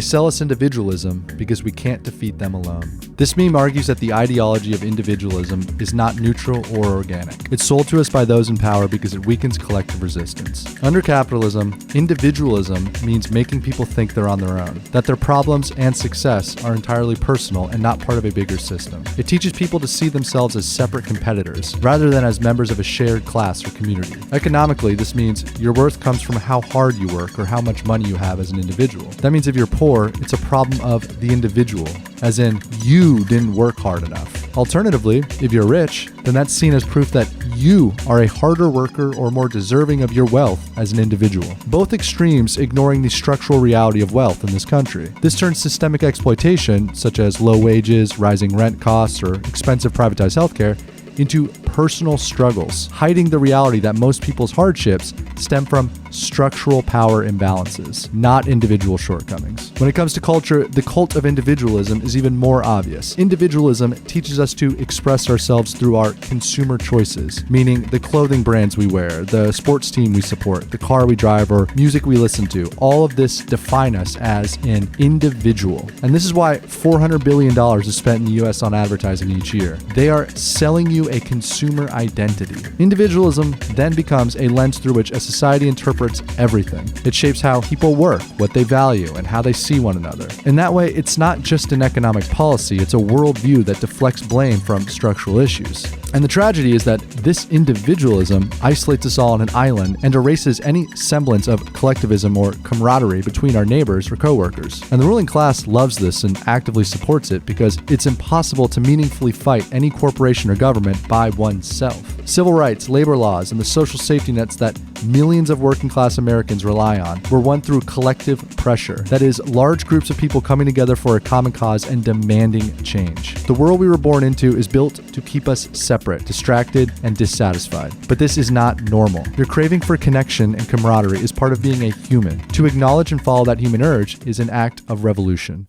They sell us individualism because we can't defeat them alone. This meme argues that the ideology of individualism is not neutral or organic. It's sold to us by those in power because it weakens collective resistance. Under capitalism, individualism means making people think they're on their own, that their problems and success are entirely personal and not part of a bigger system. It teaches people to see themselves as separate competitors, rather than as members of a shared class or community. Economically, this means your worth comes from how hard you work or how much money you have as an individual. That means if you're poor, it's a problem of the individual, as in you didn't work hard enough. Alternatively, if you're rich, then that's seen as proof that you are a harder worker or more deserving of your wealth as an individual. Both extremes ignoring the structural reality of wealth in this country. This turns systemic exploitation, such as low wages, rising rent costs, or expensive privatized healthcare, into personal struggles, hiding the reality that most people's hardships stem from structural power imbalances, not individual shortcomings. When it comes to culture, the cult of individualism is even more obvious. Individualism teaches us to express ourselves through our consumer choices, meaning the clothing brands we wear, the sports team we support, the car we drive, or music we listen to. All of this define us as an individual. And this is why $400 billion is spent in the US on advertising each year. They are selling you a consumer identity. Individualism then becomes a lens through which a society interprets everything. It shapes how people work, what they value, and how they see one another. In that way, it's not just an economic policy, it's a worldview that deflects blame from structural issues. And the tragedy is that this individualism isolates us all on an island and erases any semblance of collectivism or camaraderie between our neighbors or coworkers. And the ruling class loves this and actively supports it because it's impossible to meaningfully fight any corporation or government by oneself. Civil rights, labor laws, and the social safety nets that millions of working class Americans rely on were won through collective pressure. That is, large groups of people coming together for a common cause and demanding change. The world we were born into is built to keep us separate, distracted, and dissatisfied. But this is not normal. Your craving for connection and camaraderie is part of being a human. To acknowledge and follow that human urge is an act of revolution.